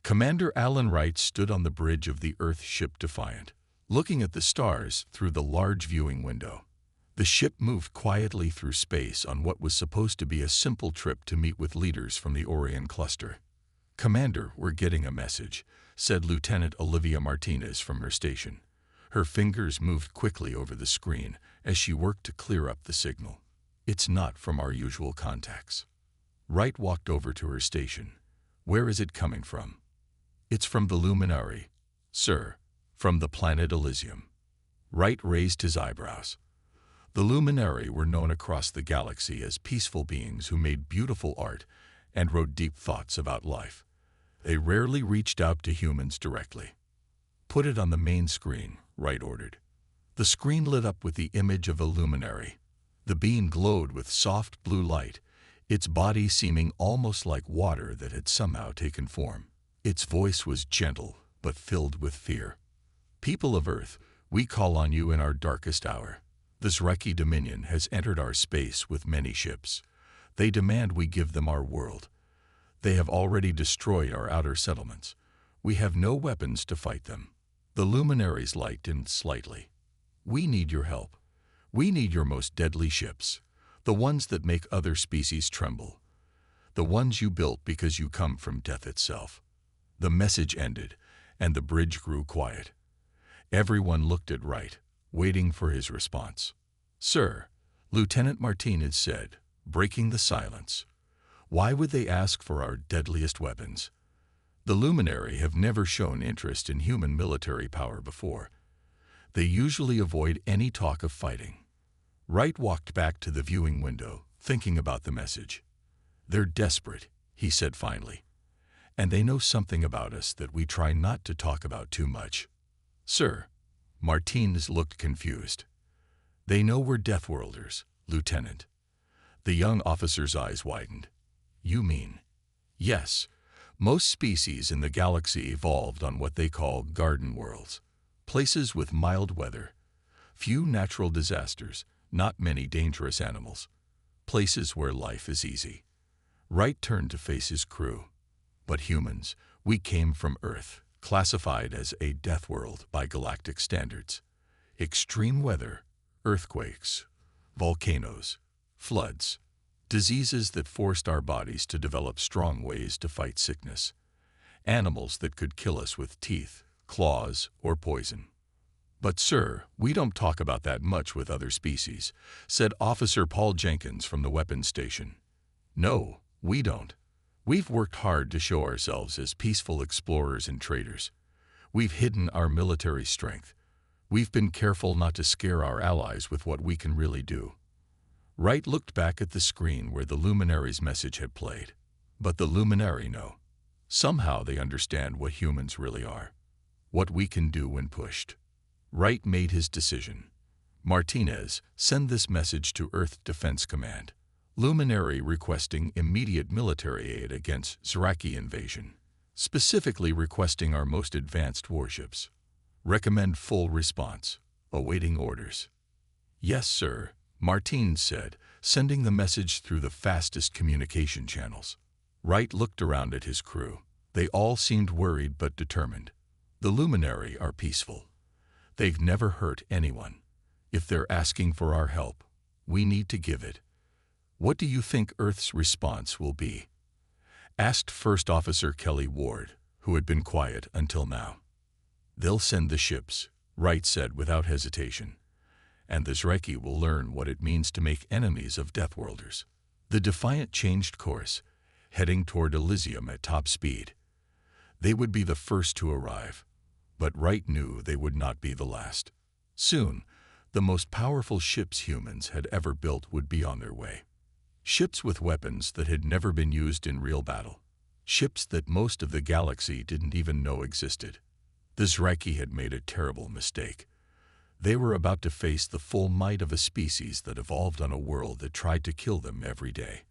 Commander Alan Wright stood on the bridge of the Earth ship Defiant, looking at the stars through the large viewing window. The ship moved quietly through space on what was supposed to be a simple trip to meet with leaders from the Orion cluster. "Commander, we're getting a message," said Lieutenant Olivia Martinez from her station. Her fingers moved quickly over the screen as she worked to clear up the signal. "It's not from our usual contacts." Wright walked over to her station. "Where is it coming from?" "It's from the Luminary, sir, from the planet Alisium." Wright raised his eyebrows. The Luminary were known across the galaxy as peaceful beings who made beautiful art and wrote deep thoughts about life. They rarely reached out to humans directly. "Put it on the main screen," Wright ordered. The screen lit up with the image of a luminary. The beam glowed with soft blue light, its body seeming almost like water that had somehow taken form. Its voice was gentle, but filled with fear. "People of Earth, we call on you in our darkest hour. The Zreki Dominion has entered our space with many ships. They demand we give them our world. They have already destroyed our outer settlements. We have no weapons to fight them." The luminary's light dimmed slightly. "We need your help. We need your most deadly ships, the ones that make other species tremble, the ones you built because you come from death itself." The message ended, and the bridge grew quiet. Everyone looked at Wright, waiting for his response. "Sir," Lieutenant Martinez said, breaking the silence, "why would they ask for our deadliest weapons? The Luminary have never shown interest in human military power before. They usually avoid any talk of fighting." Wright walked back to the viewing window, thinking about the message. "They're desperate," he said finally. "And they know something about us that we try not to talk about too much." "Sir," Martinez looked confused. "They know we're Deathworlders, Lieutenant." The young officer's eyes widened. "You mean?" "Yes. Most species in the galaxy evolved on what they call garden worlds, places with mild weather, few natural disasters, not many dangerous animals, places where life is easy." Wright turned to face his crew. "But humans, we came from Earth, classified as a death world by galactic standards. Extreme weather, earthquakes, volcanoes, floods, diseases that forced our bodies to develop strong ways to fight sickness, animals that could kill us with teeth, claws, or poison." "But sir, we don't talk about that much with other species," said Officer Paul Jenkins from the weapons station. "No, we don't. We've worked hard to show ourselves as peaceful explorers and traders. We've hidden our military strength. We've been careful not to scare our allies with what we can really do." Wright looked back at the screen where the Luminary's message had played. "But the Luminary know. Somehow they understand what humans really are, what we can do when pushed." Wright made his decision. "Martinez, send this message to Earth Defense Command. Luminary requesting immediate military aid against Zraki invasion, specifically requesting our most advanced warships. Recommend full response. Awaiting orders." "Yes, sir," Martinez said, sending the message through the fastest communication channels. Wright looked around at his crew. They all seemed worried but determined. The Luminary are peaceful. They've never hurt anyone. If they're asking for our help, we need to give it. What do you think Earth's response will be?" asked First Officer Kelly Ward, who had been quiet until now. "They'll send the ships," Wright said without hesitation. "And the Zreki will learn what it means to make enemies of Deathworlders." The Defiant changed course, heading toward Alisium at top speed. They would be the first to arrive, but Wright knew they would not be the last. Soon, the most powerful ships humans had ever built would be on their way. Ships with weapons that had never been used in real battle. Ships that most of the galaxy didn't even know existed. The Zreki had made a terrible mistake. They were about to face the full might of a species that evolved on a world that tried to kill them every day.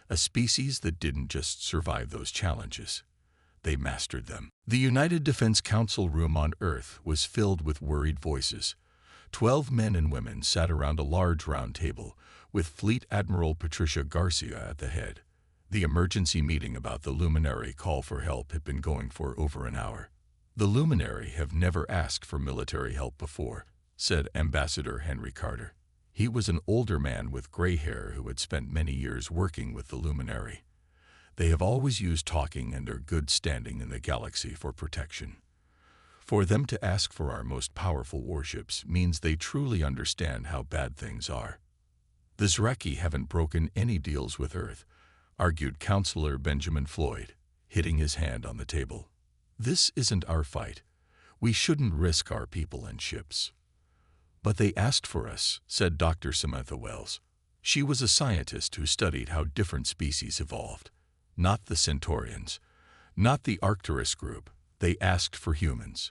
A species that didn't just survive those challenges. They mastered them. The United Defense Council room on Earth was filled with worried voices. 12 men and women sat around a large round table, with Fleet Admiral Patricia Garcia at the head. The emergency meeting about the Luminary call for help had been going for over an hour. The Luminary have never asked for military help before, said Ambassador Henry Carter. He was an older man with gray hair who had spent many years working with the Luminary. They have always used talking and are good standing in the galaxy for protection. For them to ask for our most powerful warships means they truly understand how bad things are. The Zraki haven't broken any deals with Earth, argued Counselor Benjamin Floyd, hitting his hand on the table. This isn't our fight. We shouldn't risk our people and ships. But they asked for us, said Dr. Samantha Wells. She was a scientist who studied how different species evolved. Not the Centaurians, not the Arcturus group. They asked for humans,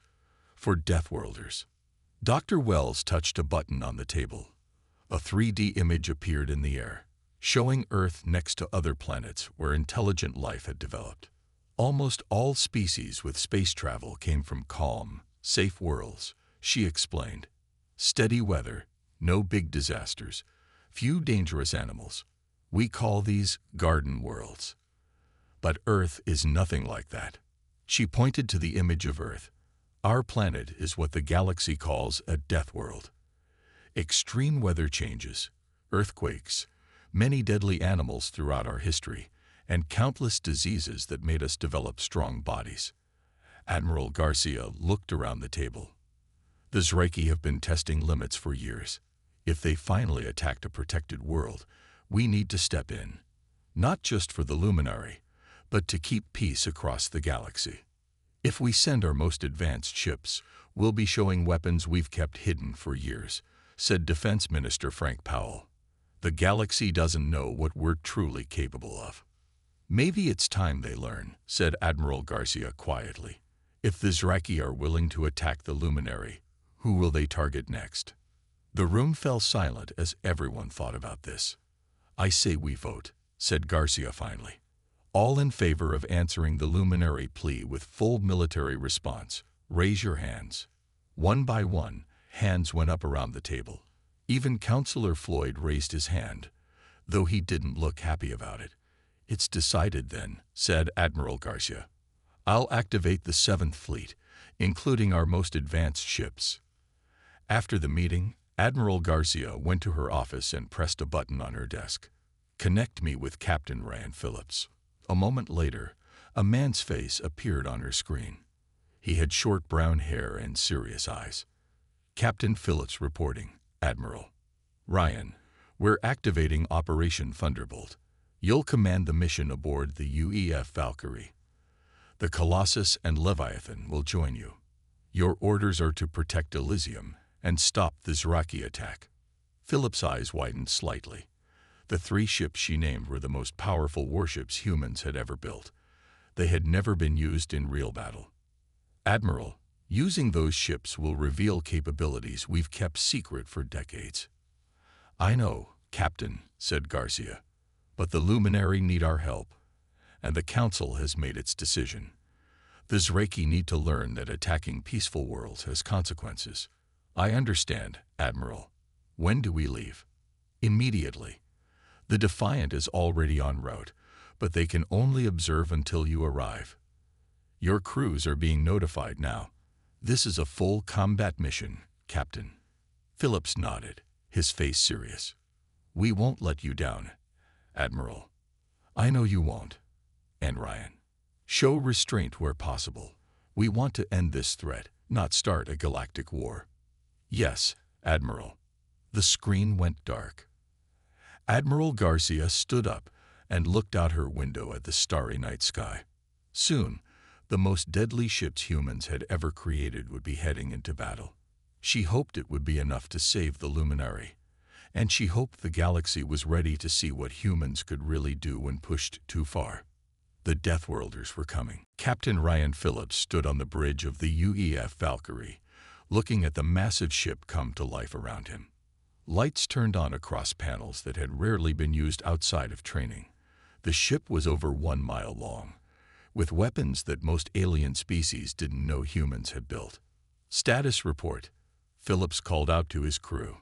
for Deathworlders. Dr. Wells touched a button on the table. A 3D image appeared in the air, showing Earth next to other planets where intelligent life had developed. Almost all species with space travel came from calm, safe worlds, she explained. Steady weather, no big disasters, few dangerous animals. We call these garden worlds. But Earth is nothing like that. She pointed to the image of Earth. Our planet is what the galaxy calls a death world. Extreme weather changes, earthquakes, many deadly animals throughout our history, and countless diseases that made us develop strong bodies. Admiral Garcia looked around the table. The Zraki have been testing limits for years. If they finally attacked a protected world, we need to step in. Not just for the Luminary, but to keep peace across the galaxy. If we send our most advanced ships, we'll be showing weapons we've kept hidden for years, said Defense Minister Frank Powell. The galaxy doesn't know what we're truly capable of. Maybe it's time they learn, said Admiral Garcia quietly. If the Zraki are willing to attack the Luminary, who will they target next? The room fell silent as everyone thought about this. I say we vote, said Garcia finally. All in favor of answering the Luminary plea with full military response, raise your hands. One by one, hands went up around the table. Even Counselor Floyd raised his hand, though he didn't look happy about it. It's decided then, said Admiral Garcia. I'll activate the 7th Fleet, including our most advanced ships. After the meeting, Admiral Garcia went to her office and pressed a button on her desk. Connect me with Captain Ryan Phillips. A moment later, a man's face appeared on her screen. He had short brown hair and serious eyes. Captain Phillips reporting, Admiral. Ryan, we're activating Operation Thunderbolt. You'll command the mission aboard the UEF Valkyrie. The Colossus and Leviathan will join you. Your orders are to protect Alisium and stop the Zraki attack. Philip's eyes widened slightly. The 3 ships she named were the most powerful warships humans had ever built. They had never been used in real battle. Admiral, using those ships will reveal capabilities we've kept secret for decades. I know, Captain, said Garcia, but the Luminary need our help, and the Council has made its decision. The Zraki need to learn that attacking peaceful worlds has consequences. I understand, Admiral. When do we leave? Immediately. The Defiant is already en route, but they can only observe until you arrive. Your crews are being notified now. This is a full combat mission, Captain. Phillips nodded, his face serious. We won't let you down, Admiral. I know you won't. And Ryan, show restraint where possible. We want to end this threat, not start a galactic war. Yes, Admiral. The screen went dark. Admiral Garcia stood up and looked out her window at the starry night sky. Soon, the most deadly ships humans had ever created would be heading into battle. She hoped it would be enough to save the Luminary, and she hoped the galaxy was ready to see what humans could really do when pushed too far. The Deathworlders were coming. Captain Ryan Phillips stood on the bridge of the UEF Valkyrie, looking at the massive ship come to life around him. Lights turned on across panels that had rarely been used outside of training. The ship was over 1 mile long, with weapons that most alien species didn't know humans had built. Status report, Phillips called out to his crew.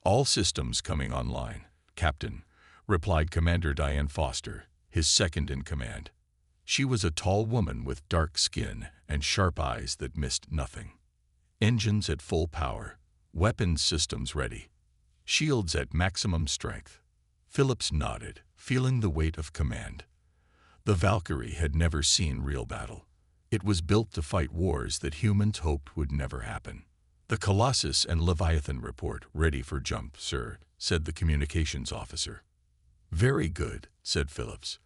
All systems coming online, Captain, replied Commander Diane Foster, his second in command. She was a tall woman with dark skin and sharp eyes that missed nothing. Engines at full power, weapons systems ready, shields at maximum strength. Phillips nodded, feeling the weight of command. The Valkyrie had never seen real battle. It was built to fight wars that humans hoped would never happen. "The Colossus and Leviathan report ready for jump, sir," said the communications officer. "Very good," said Phillips.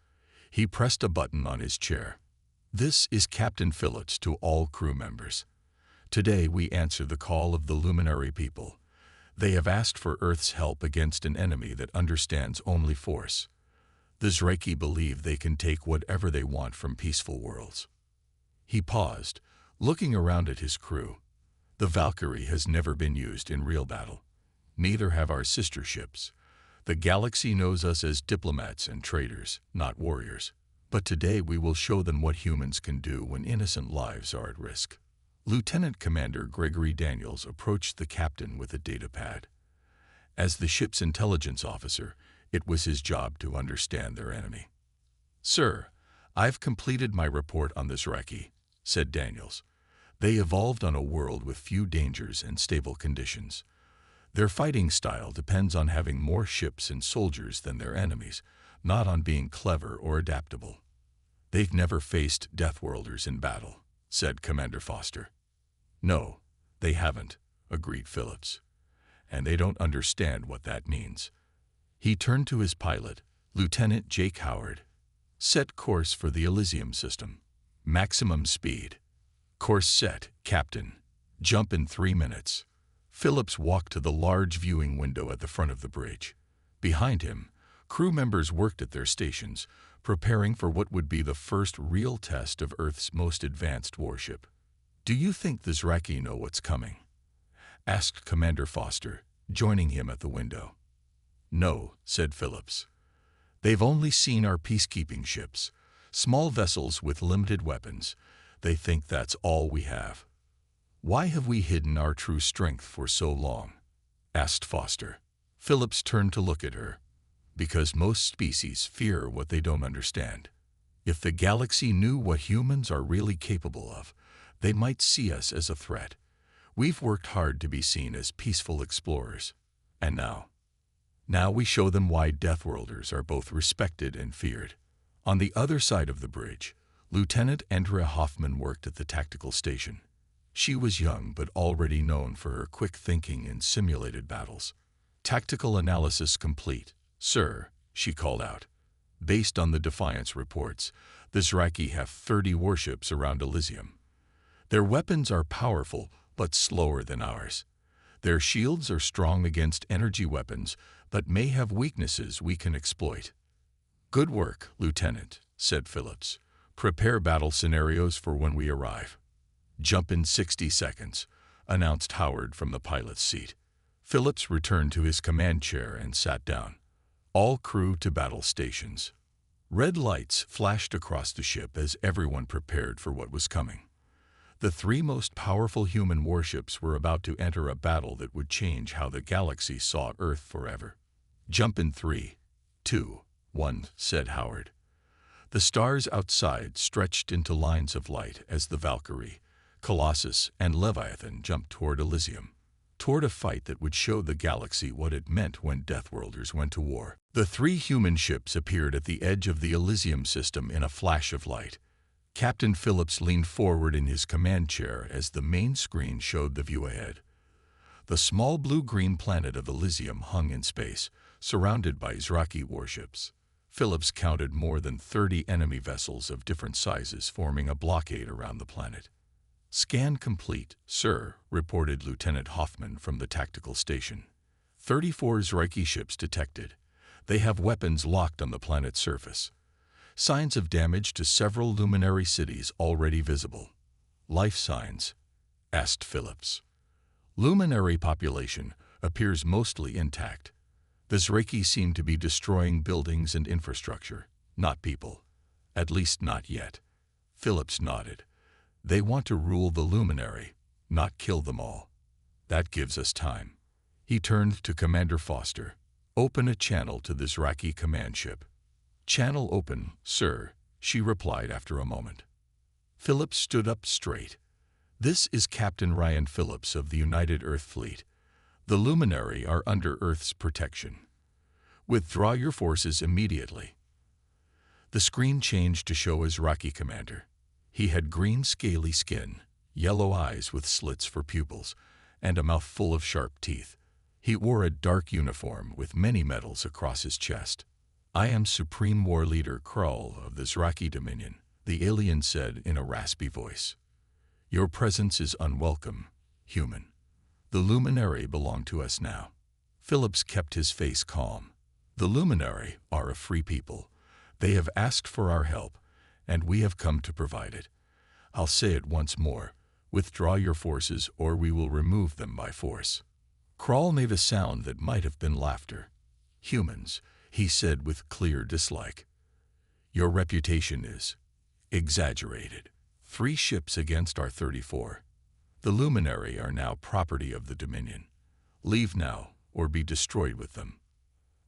He pressed a button on his chair. "This is Captain Phillips to all crew members. Today we answer the call of the Luminary people. They have asked for Earth's help against an enemy that understands only force. The Zraki believe they can take whatever they want from peaceful worlds." He paused, looking around at his crew. "The Valkyrie has never been used in real battle. Neither have our sister ships. The galaxy knows us as diplomats and traders, not warriors. But today we will show them what humans can do when innocent lives are at risk." Lieutenant Commander Gregory Daniels approached the captain with a datapad. As the ship's intelligence officer, it was his job to understand their enemy. "Sir, I've completed my report on the Zraki," said Daniels. "They evolved on a world with few dangers and stable conditions. Their fighting style depends on having more ships and soldiers than their enemies, not on being clever or adaptable." "They've never faced Deathworlders in battle," said Commander Foster. "No, they haven't," agreed Phillips. "And they don't understand what that means." He turned to his pilot, Lieutenant Jake Howard. "Set course for the Alisium system. Maximum speed." "Course set, Captain. Jump in 3 minutes." Phillips walked to the large viewing window at the front of the bridge. Behind him, crew members worked at their stations, preparing for what would be the first real test of Earth's most advanced warship. "Do you think the Zraki know what's coming?" asked Commander Foster, joining him at the window. "No," said Phillips. "They've only seen our peacekeeping ships, small vessels with limited weapons. They think that's all we have." "Why have we hidden our true strength for so long?" asked Foster. Phillips turned to look at her. "Because most species fear what they don't understand. If the galaxy knew what humans are really capable of, they might see us as a threat. We've worked hard to be seen as peaceful explorers. And now we show them why Deathworlders are both respected and feared." On the other side of the bridge, Lieutenant Andrea Hoffman worked at the tactical station. She was young but already known for her quick thinking in simulated battles. "Tactical analysis complete, sir," she called out. "Based on the Defiance reports, the Zraki have 30 warships around Alisium. Their weapons are powerful but slower than ours. Their shields are strong against energy weapons but may have weaknesses we can exploit." "Good work, Lieutenant," said Phillips. "Prepare battle scenarios for when we arrive." "Jump in 60 seconds, announced Howard from the pilot's seat. Phillips returned to his command chair and sat down. All crew to battle stations. Red lights flashed across the ship as everyone prepared for what was coming. The 3 most powerful human warships were about to enter a battle that would change how the galaxy saw Earth forever. "Jump in 3, 2, 1, said Howard. The stars outside stretched into lines of light as the Valkyrie, Colossus, and Leviathan jumped toward Alisium, toward a fight that would show the galaxy what it meant when Deathworlders went to war. The 3 human ships appeared at the edge of the Alisium system in a flash of light. Captain Phillips leaned forward in his command chair as the main screen showed the view ahead. The small blue-green planet of Alisium hung in space, surrounded by Zraki warships. Phillips counted more than 30 enemy vessels of different sizes forming a blockade around the planet. "Scan complete, sir," reported Lieutenant Hoffman from the tactical station. 34 Zraki ships detected. They have weapons locked on the planet's surface. Signs of damage to several luminary cities already visible. "Life signs?" asked Phillips. "Luminary population appears mostly intact. The Zraki seem to be destroying buildings and infrastructure, not people. At least not yet." Phillips nodded. "They want to rule the Luminary, not kill them all. That gives us time." He turned to Commander Foster. "Open a channel to the Zraki command ship." Channel open, sir, she replied after a moment. Phillips stood up straight. This is Captain Ryan Phillips of the United Earth Fleet. The Luminary are under Earth's protection. Withdraw your forces immediately. The screen changed to show Azraki commander. He had green scaly skin, yellow eyes with slits for pupils, and a mouth full of sharp teeth. He wore a dark uniform with many medals across his chest. I am Supreme War Leader Krull of the Zraki Dominion, the alien said in a raspy voice. Your presence is unwelcome, human. The Luminary belong to us now. Phillips kept his face calm. The Luminary are a free people. They have asked for our help, and we have come to provide it. I'll say it once more. Withdraw your forces or we will remove them by force. Krull made a sound that might have been laughter. Humans, he said with clear dislike. Your reputation is exaggerated. 3 ships against our 34. The Luminary are now property of the Dominion. Leave now or be destroyed with them.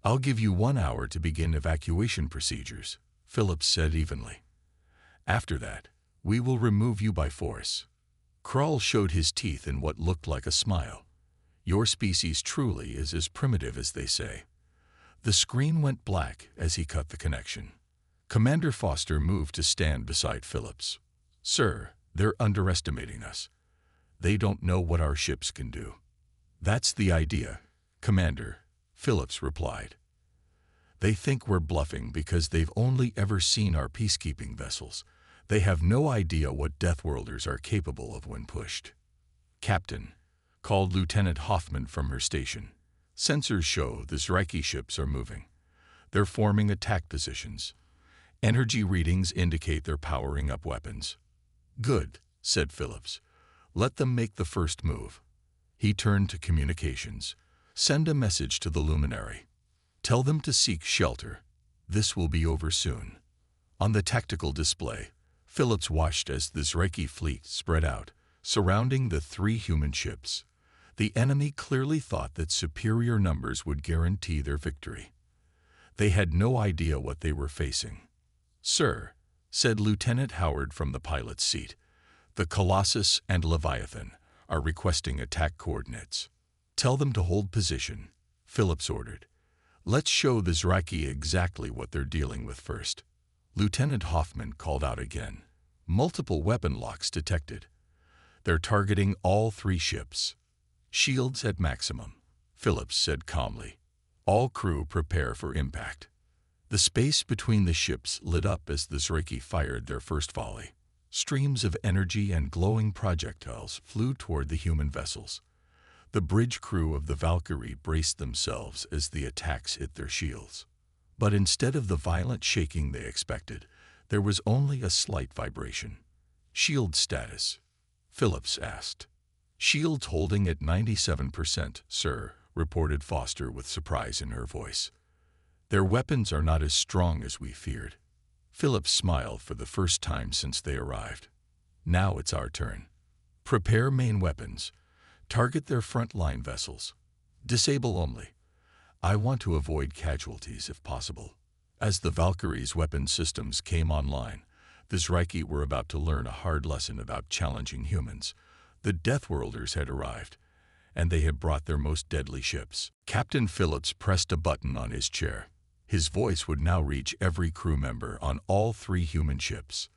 I'll give you 1 hour to begin evacuation procedures, Phillips said evenly. After that, we will remove you by force. Krull showed his teeth in what looked like a smile. Your species truly is as primitive as they say. The screen went black as he cut the connection. Commander Foster moved to stand beside Phillips. Sir, they're underestimating us. They don't know what our ships can do. That's the idea, Commander, Phillips replied. They think we're bluffing because they've only ever seen our peacekeeping vessels. They have no idea what Deathworlders are capable of when pushed. Captain, called Lieutenant Hoffman from her station. Sensors show the Zraki ships are moving. They're forming attack positions. Energy readings indicate they're powering up weapons. Good, said Phillips. Let them make the first move. He turned to communications. Send a message to the Luminary. Tell them to seek shelter. This will be over soon. On the tactical display, Phillips watched as the Zraki fleet spread out, surrounding the 3 human ships. The enemy clearly thought that superior numbers would guarantee their victory. They had no idea what they were facing. Sir, said Lieutenant Howard from the pilot's seat, the Colossus and Leviathan are requesting attack coordinates. Tell them to hold position, Phillips ordered. Let's show the Zraki exactly what they're dealing with first. Lieutenant Hoffman called out again. Multiple weapon locks detected. They're targeting all 3 ships. Shields at maximum, Phillips said calmly. All crew prepare for impact. The space between the ships lit up as the Zraki fired their first volley. Streams of energy and glowing projectiles flew toward the human vessels. The bridge crew of the Valkyrie braced themselves as the attacks hit their shields. But instead of the violent shaking they expected, there was only a slight vibration. Shield status, Phillips asked. Shields holding at 97%, sir, reported Foster with surprise in her voice. Their weapons are not as strong as we feared. Phillips smiled for the first time since they arrived. Now it's our turn. Prepare main weapons. Target their front-line vessels. Disable only. I want to avoid casualties if possible. As the Valkyrie's weapon systems came online, the Zraki were about to learn a hard lesson about challenging humans. The Deathworlders had arrived, and they had brought their most deadly ships. Captain Phillips pressed a button on his chair. His voice would now reach every crew member on all 3 human ships.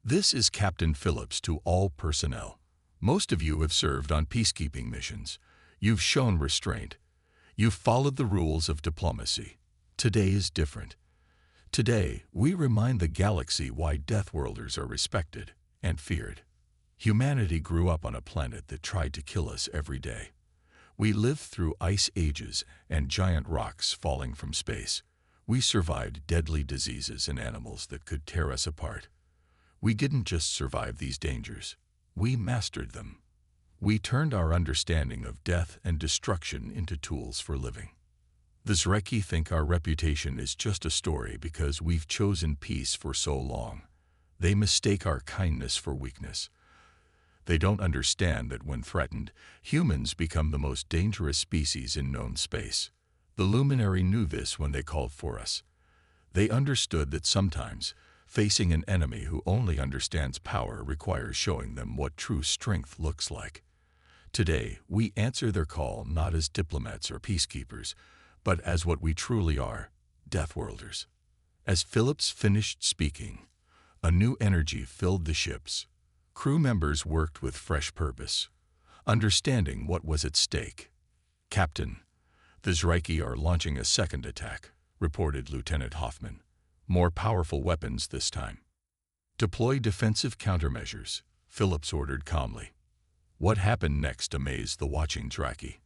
This is Captain Phillips to all personnel. Most of you have served on peacekeeping missions. You've shown restraint. You've followed the rules of diplomacy. Today is different. Today, we remind the galaxy why Deathworlders are respected and feared. Humanity grew up on a planet that tried to kill us every day. We lived through ice ages and giant rocks falling from space. We survived deadly diseases and animals that could tear us apart. We didn't just survive these dangers. We mastered them. We turned our understanding of death and destruction into tools for living. The Zraki think our reputation is just a story because we've chosen peace for so long. They mistake our kindness for weakness. They don't understand that when threatened, humans become the most dangerous species in known space. The Luminary knew this when they called for us. They understood that sometimes facing an enemy who only understands power requires showing them what true strength looks like. Today, we answer their call not as diplomats or peacekeepers, but as what we truly are, Deathworlders. As Phillips finished speaking, a new energy filled the ships. Crew members worked with fresh purpose, understanding what was at stake. "Captain, the Zriki are launching a second attack," reported Lieutenant Hoffman. "More powerful weapons this time." "Deploy defensive countermeasures," Phillips ordered calmly. What happened next amazed the watching Zraki.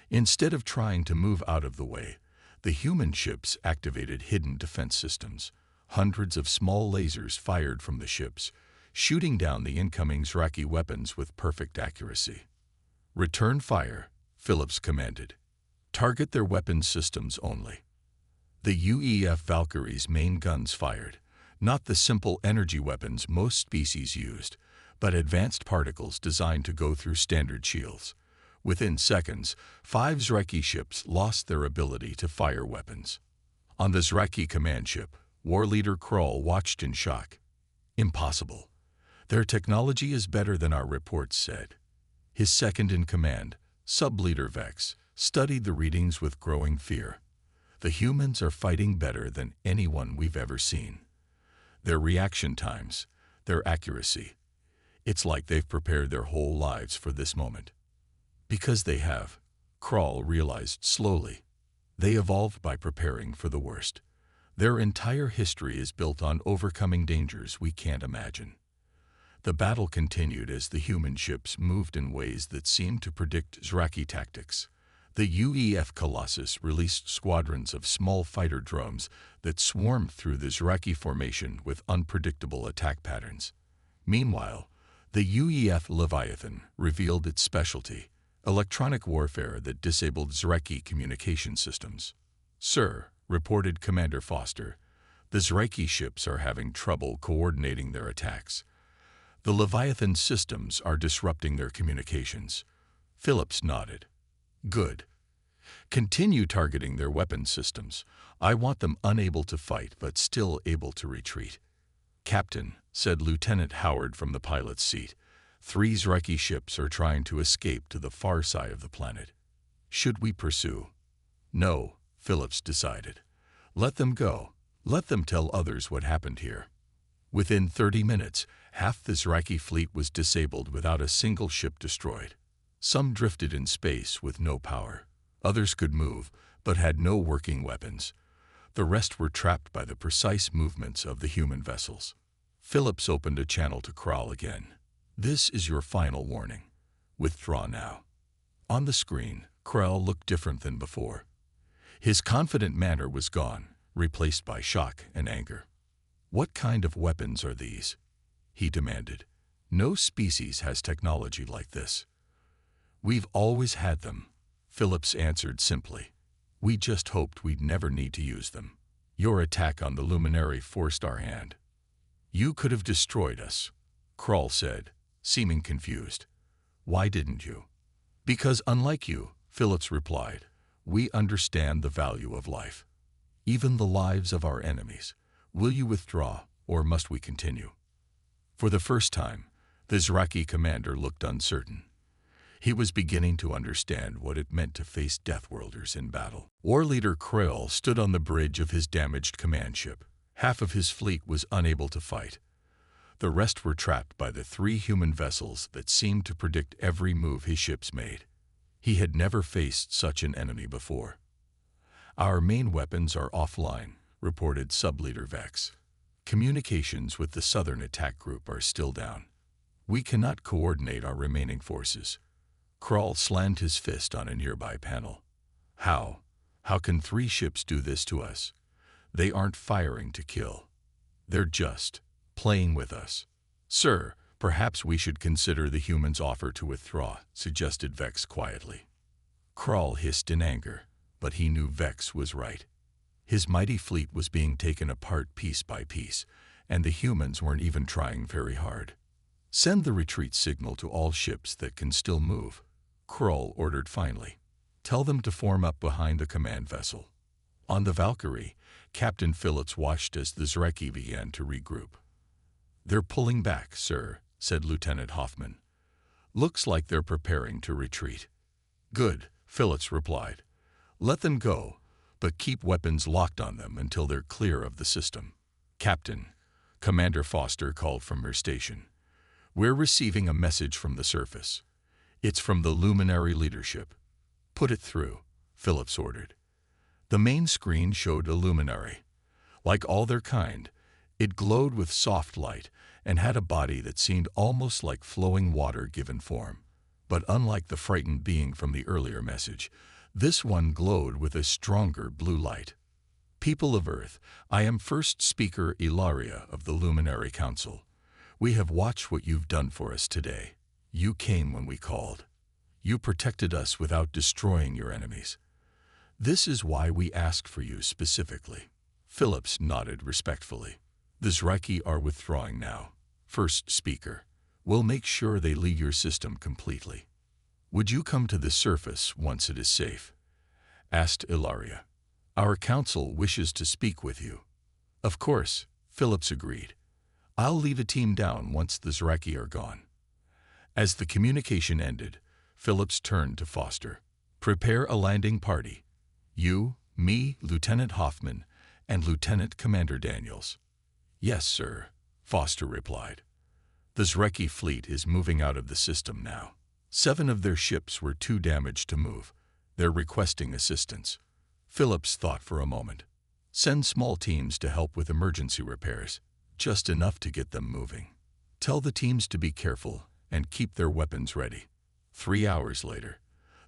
Instead of trying to move out of the way, the human ships activated hidden defense systems. Hundreds of small lasers fired from the ships, shooting down the incoming Zraki weapons with perfect accuracy. "Return fire," Phillips commanded. "Target their weapons systems only." The UEF Valkyrie's main guns fired, not the simple energy weapons most species used, but advanced particles designed to go through standard shields. Within seconds, 5 Zraki ships lost their ability to fire weapons. On the Zraki command ship, War Leader Krull watched in shock. "Impossible. Their technology is better than our reports said." His second-in-command, Sub-Leader Vex, studied the readings with growing fear. "The humans are fighting better than anyone we've ever seen. Their reaction times, their accuracy. It's like they've prepared their whole lives for this moment." "Because they have," Krull realized slowly. "They evolved by preparing for the worst. Their entire history is built on overcoming dangers we can't imagine." The battle continued as the human ships moved in ways that seemed to predict Zraki tactics. The UEF Colossus released squadrons of small fighter drones that swarmed through the Zraki formation with unpredictable attack patterns. Meanwhile, the UEF Leviathan revealed its specialty, electronic warfare that disabled Zraki communication systems. "Sir," reported Commander Foster, "the Zraki ships are having trouble coordinating their attacks. The Leviathan systems are disrupting their communications." Phillips nodded. "Good. Continue targeting their weapon systems. I want them unable to fight but still able to retreat." "Captain," said Lieutenant Howard from the pilot's seat, 3 Zraki ships are trying to escape to the far side of the planet. Should we pursue?" "No," Phillips decided. "Let them go. Let them tell others what happened here." Within 30 minutes, half the Zraki fleet was disabled without a single ship destroyed. Some drifted in space with no power. Others could move, but had no working weapons. The rest were trapped by the precise movements of the human vessels. Phillips opened a channel to Krull again. "This is your final warning. Withdraw now." On the screen, Krull looked different than before. His confident manner was gone, replaced by shock and anger. "What kind of weapons are these?" he demanded. "No species has technology like this." "We've always had them," Phillips answered simply. "We just hoped we'd never need to use them. Your attack on the Luminary forced our hand." "You could have destroyed us," Krull said, seeming confused. "Why didn't you?" "Because unlike you," Phillips replied, "we understand the value of life. Even the lives of our enemies. Will you withdraw, or must we continue?" For the first time, the Zraki commander looked uncertain. He was beginning to understand what it meant to face Deathworlders in battle. War Leader Krull stood on the bridge of his damaged command ship. Half of his fleet was unable to fight. The rest were trapped by the 3 human vessels that seemed to predict every move his ships made. He had never faced such an enemy before. "Our main weapons are offline," reported Sub-Leader Vex. "Communications with the Southern Attack Group are still down. We cannot coordinate our remaining forces." Krull slammed his fist on a nearby panel. "How? How can 3 ships do this to us? They aren't firing to kill. They're just playing with us." "Sir, perhaps we should consider the humans' offer to withdraw," suggested Vex quietly. Krull hissed in anger, but he knew Vex was right. His mighty fleet was being taken apart piece by piece, and the humans weren't even trying very hard. "Send the retreat signal to all ships that can still move," Krull ordered finally. "Tell them to form up behind the command vessel. On the Valkyrie, Captain Phillips watched as the Zreki began to regroup. "They're pulling back, sir," said Lieutenant Hoffman. "Looks like they're preparing to retreat." "Good," Phillips replied. "Let them go, but keep weapons locked on them until they're clear of the system." "Captain," Commander Foster called from her station, "we're receiving a message from the surface. It's from the Luminary leadership." "Put it through," Phillips ordered. The main screen showed a luminary. Like all their kind, it glowed with soft light and had a body that seemed almost like flowing water given form. But unlike the frightened being from the earlier message, this one glowed with a stronger blue light. "People of Earth, I am First Speaker Ilaria of the Luminary Council. We have watched what you've done for us today. You came when we called. You protected us without destroying your enemies. This is why we asked for you specifically." Phillips nodded respectfully. "The Zreki are withdrawing now, First Speaker. We'll make sure they leave your system completely. Would you come to the surface once it is safe?" asked Ilaria. "Our council wishes to speak with you." "Of course," Phillips agreed. "I'll leave a team down once the Zreki are gone." As the communication ended, Phillips turned to Foster. "Prepare a landing party. You, me, Lieutenant Hoffman, and Lieutenant Commander Daniels." "Yes, sir," Foster replied. "The Zreki fleet is moving out of the system now. 7 of their ships were too damaged to move. They're requesting assistance." Phillips thought for a moment. "Send small teams to help with emergency repairs, just enough to get them moving. Tell the teams to be careful and keep their weapons ready." 3 hours later,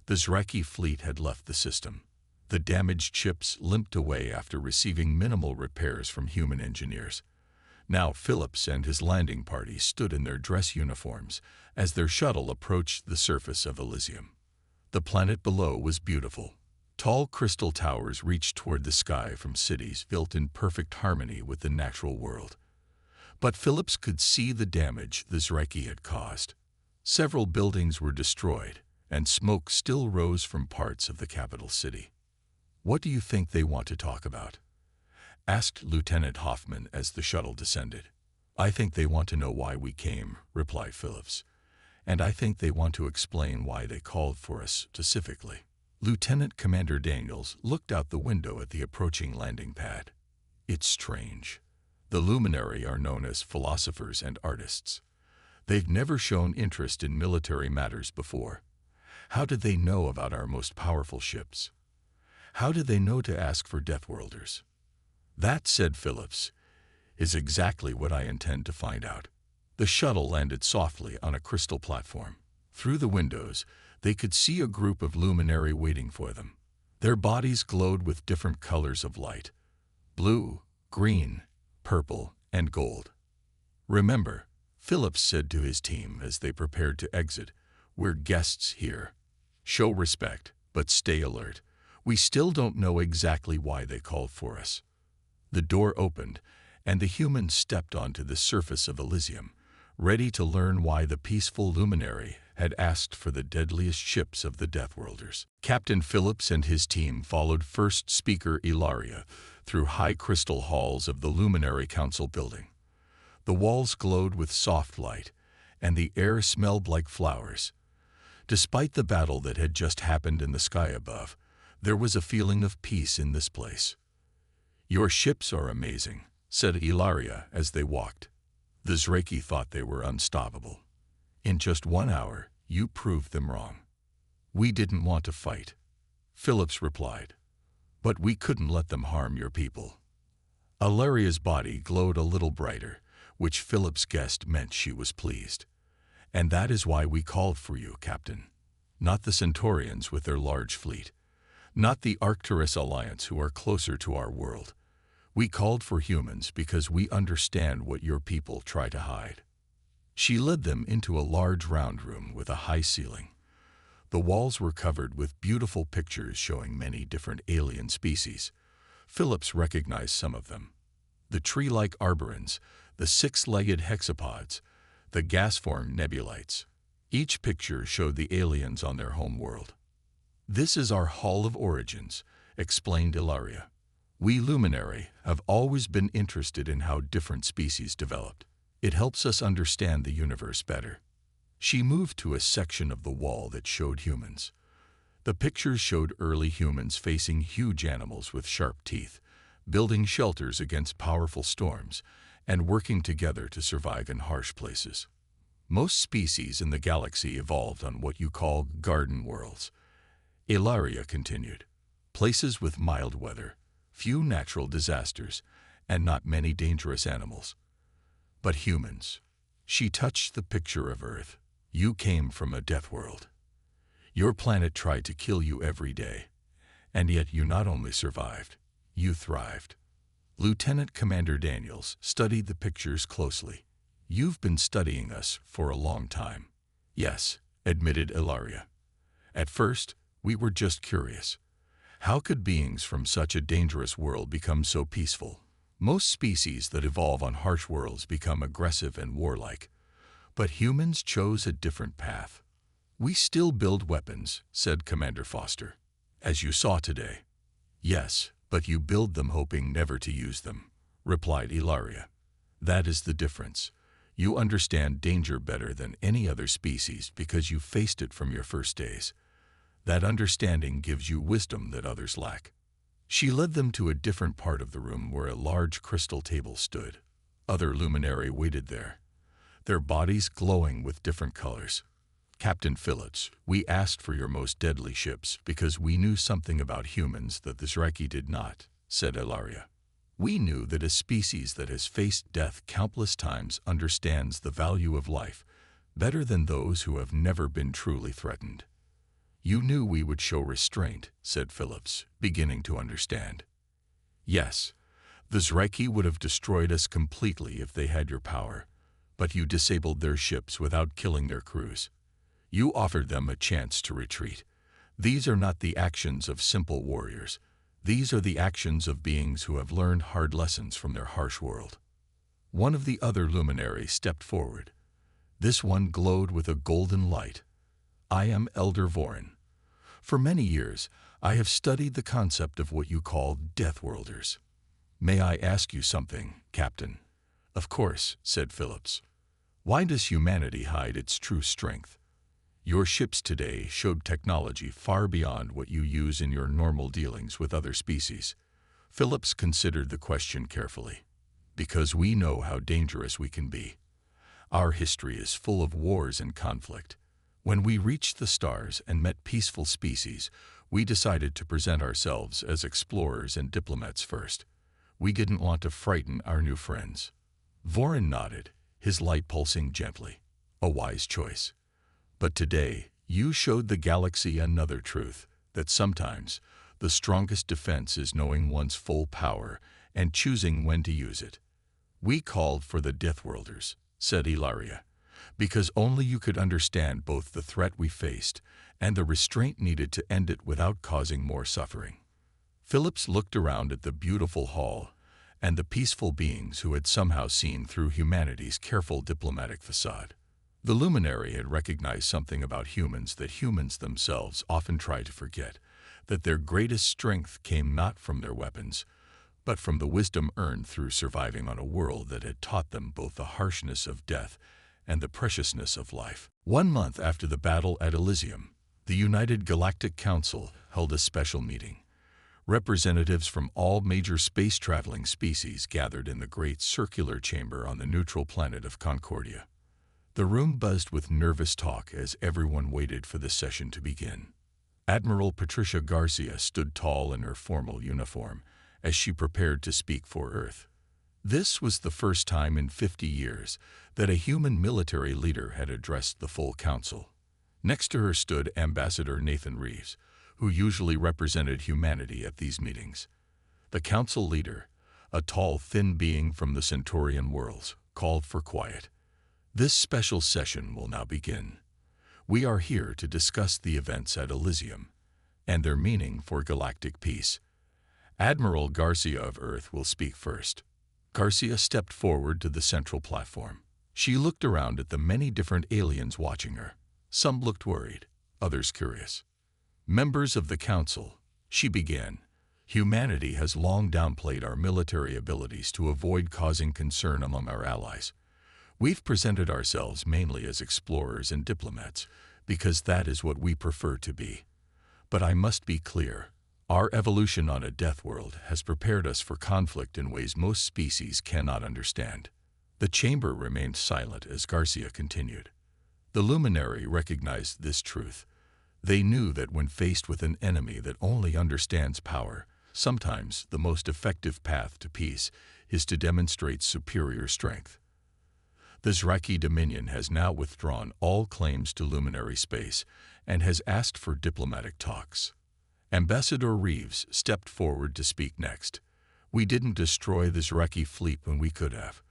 the Zreki fleet had left the system. The damaged ships limped away after receiving minimal repairs from human engineers. Now Phillips and his landing party stood in their dress uniforms as their shuttle approached the surface of Alisium. The planet below was beautiful. Tall crystal towers reached toward the sky from cities built in perfect harmony with the natural world. But Phillips could see the damage the Zreki had caused. Several buildings were destroyed, and smoke still rose from parts of the capital city. "What do you think they want to talk about?" asked Lieutenant Hoffman as the shuttle descended. "I think they want to know why we came," replied Phillips. "And I think they want to explain why they called for us specifically." Lieutenant Commander Daniels looked out the window at the approaching landing pad. "It's strange. The Luminary are known as philosophers and artists. They've never shown interest in military matters before. How did they know about our most powerful ships? How did they know to ask for Deathworlders?" "That," said Phillips, "is exactly what I intend to find out." The shuttle landed softly on a crystal platform. Through the windows, they could see a group of Luminary waiting for them. Their bodies glowed with different colors of light: blue, green, purple, and gold. "Remember," Phillips said to his team as they prepared to exit, "we're guests here. Show respect, but stay alert. We still don't know exactly why they called for us." The door opened, and the humans stepped onto the surface of Alisium, ready to learn why the peaceful Luminary had asked for the deadliest ships of the Deathworlders. Captain Phillips and his team followed First Speaker Ilaria through high crystal halls of the Luminary Council building. The walls glowed with soft light, and the air smelled like flowers. Despite the battle that had just happened in the sky above, there was a feeling of peace in this place. "Your ships are amazing," said Ilaria as they walked. "The Zreki thought they were unstoppable. In just 1 hour, you proved them wrong." "We didn't want to fight," Phillips replied, "but we couldn't let them harm your people." Ilaria's body glowed a little brighter, which Phillips guessed meant she was pleased. "And that is why we called for you, Captain. Not the Centaurians with their large fleet. Not the Arcturus Alliance who are closer to our world. We called for humans because we understand what your people try to hide." She led them into a large round room with a high ceiling. The walls were covered with beautiful pictures showing many different alien species. Phillips recognized some of them: the tree-like arborans, the 6-legged hexapods, the gas-formed nebulites. Each picture showed the aliens on their home world. "This is our Hall of Origins," explained Ilaria. We Luminary have always been interested in how different species developed. It helps us understand the universe better. She moved to a section of the wall that showed humans. The pictures showed early humans facing huge animals with sharp teeth, building shelters against powerful storms, and working together to survive in harsh places. Most species in the galaxy evolved on what you call garden worlds. Ilaria continued. Places with mild weather, few natural disasters, and not many dangerous animals. But humans. She touched the picture of Earth. You came from a death world. Your planet tried to kill you every day, and yet you not only survived, you thrived. Lieutenant Commander Daniels studied the pictures closely. You've been studying us for a long time. Yes, admitted Ilaria. At first, we were just curious. How could beings from such a dangerous world become so peaceful? Most species that evolve on harsh worlds become aggressive and warlike. But humans chose a different path. We still build weapons, said Commander Foster. As you saw today. Yes, but you build them hoping never to use them, replied Ilaria. That is the difference. You understand danger better than any other species because you faced it from your first days. That understanding gives you wisdom that others lack. She led them to a different part of the room where a large crystal table stood. Other Luminary waited there, their bodies glowing with different colors. Captain Phillips, we asked for your most deadly ships because we knew something about humans that the Zreki did not, said Ilaria. We knew that a species that has faced death countless times understands the value of life better than those who have never been truly threatened. You knew we would show restraint, said Phillips, beginning to understand. Yes, the Zreki would have destroyed us completely if they had your power, but you disabled their ships without killing their crews. You offered them a chance to retreat. These are not the actions of simple warriors. These are the actions of beings who have learned hard lessons from their harsh world. One of the other Luminaries stepped forward. This one glowed with a golden light. I am Elder Vorin. For many years, I have studied the concept of what you call Deathworlders. May I ask you something, Captain? Of course, said Phillips. Why does humanity hide its true strength? Your ships today showed technology far beyond what you use in your normal dealings with other species. Phillips considered the question carefully. Because we know how dangerous we can be. Our history is full of wars and conflict. When we reached the stars and met peaceful species, we decided to present ourselves as explorers and diplomats first. We didn't want to frighten our new friends. Vorin nodded, his light pulsing gently. A wise choice. But today, you showed the galaxy another truth, that sometimes the strongest defense is knowing one's full power and choosing when to use it. We called for the Deathworlders, said Ilaria, because only you could understand both the threat we faced and the restraint needed to end it without causing more suffering. Phillips looked around at the beautiful hall and the peaceful beings who had somehow seen through humanity's careful diplomatic facade. The Luminary had recognized something about humans that humans themselves often try to forget, that their greatest strength came not from their weapons, but from the wisdom earned through surviving on a world that had taught them both the harshness of death and the preciousness of life. 1 month after the battle at Alisium, the United Galactic Council held a special meeting. Representatives from all major space-traveling species gathered in the great circular chamber on the neutral planet of Concordia. The room buzzed with nervous talk as everyone waited for the session to begin. Admiral Patricia Garcia stood tall in her formal uniform as she prepared to speak for Earth. This was the first time in 50 years that a human military leader had addressed the full council. Next to her stood Ambassador Nathan Reeves, who usually represented humanity at these meetings. The council leader, a tall, thin being from the Centaurian worlds, called for quiet. This special session will now begin. We are here to discuss the events at Alisium and their meaning for galactic peace. Admiral Garcia of Earth will speak first. Garcia stepped forward to the central platform. She looked around at the many different aliens watching her. Some looked worried, others curious. Members of the council, she began. Humanity has long downplayed our military abilities to avoid causing concern among our allies. We've presented ourselves mainly as explorers and diplomats, because that is what we prefer to be. But I must be clear, our evolution on a death world has prepared us for conflict in ways most species cannot understand. The chamber remained silent as Garcia continued. The Luminary recognized this truth. They knew that when faced with an enemy that only understands power, sometimes the most effective path to peace is to demonstrate superior strength. The Zraki Dominion has now withdrawn all claims to Luminary space and has asked for diplomatic talks. Ambassador Reeves stepped forward to speak next. We didn't destroy the Zraki fleet when we could have.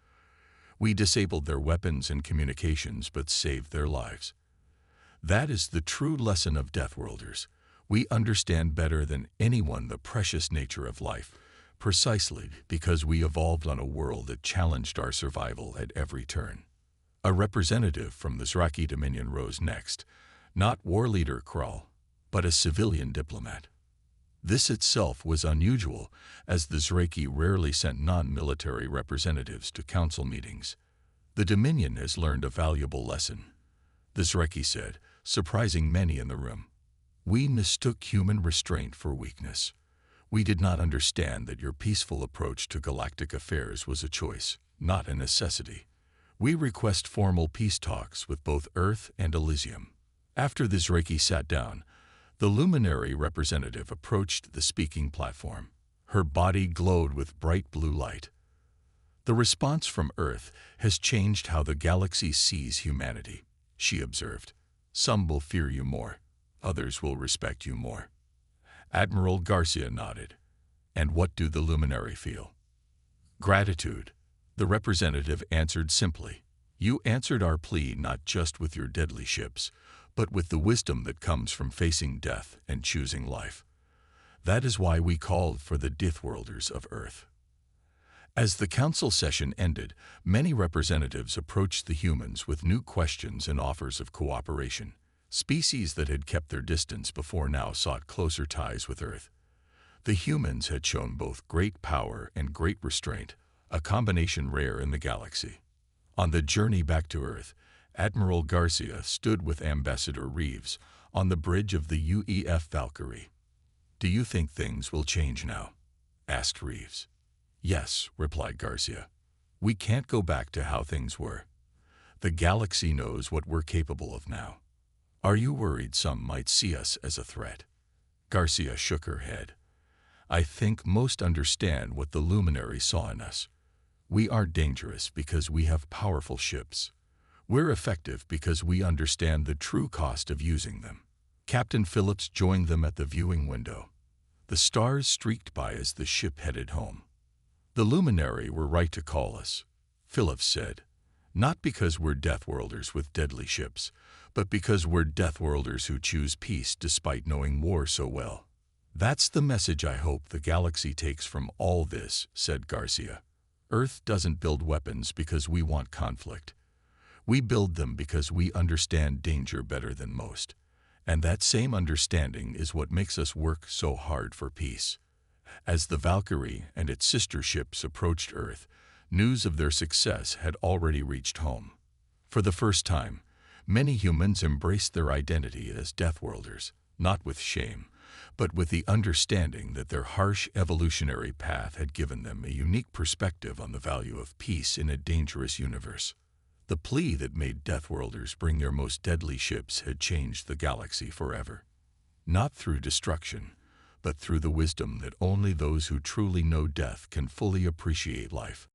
We disabled their weapons and communications but saved their lives. That is the true lesson of Deathworlders. We understand better than anyone the precious nature of life, precisely because we evolved on a world that challenged our survival at every turn. A representative from the Zraki Dominion rose next, not war leader Kral, but a civilian diplomat. This itself was unusual, as the Zraki rarely sent non-military representatives to council meetings. The Dominion has learned a valuable lesson, the Zraki said, surprising many in the room. We mistook human restraint for weakness. We did not understand that your peaceful approach to galactic affairs was a choice, not a necessity. We request formal peace talks with both Earth and Alisium. After the Zraki sat down, the Luminary representative approached the speaking platform. Her body glowed with bright blue light. The response from Earth has changed how the galaxy sees humanity, she observed. Some will fear you more, others will respect you more. Admiral Garcia nodded. And what do the Luminary feel? Gratitude, the representative answered simply. You answered our plea not just with your deadly ships, but with the wisdom that comes from facing death and choosing life. That is why we called for the Deathworlders of Earth. As the council session ended, many representatives approached the humans with new questions and offers of cooperation. Species that had kept their distance before now sought closer ties with Earth. The humans had shown both great power and great restraint, a combination rare in the galaxy. On the journey back to Earth, Admiral Garcia stood with Ambassador Reeves on the bridge of the UEF Valkyrie. Do you think things will change now? Asked Reeves. Yes, replied Garcia. We can't go back to how things were. The galaxy knows what we're capable of now. Are you worried some might see us as a threat? Garcia shook her head. I think most understand what the Luminary saw in us. We are dangerous because we have powerful ships. We're effective because we understand the true cost of using them. Captain Phillips joined them at the viewing window. The stars streaked by as the ship headed home. The Luminary were right to call us, Phillips said. Not because we're Deathworlders with deadly ships, but because we're Deathworlders who choose peace despite knowing war so well. That's the message I hope the galaxy takes from all this, said Garcia. Earth doesn't build weapons because we want conflict. We build them because we understand danger better than most. And that same understanding is what makes us work so hard for peace. As the Valkyrie and its sister ships approached Earth, news of their success had already reached home. For the first time, many humans embraced their identity as Deathworlders, not with shame, but with the understanding that their harsh evolutionary path had given them a unique perspective on the value of peace in a dangerous universe. The plea that made Deathworlders bring their most deadly ships had changed the galaxy forever. Not through destruction, but through the wisdom that only those who truly know death can fully appreciate life.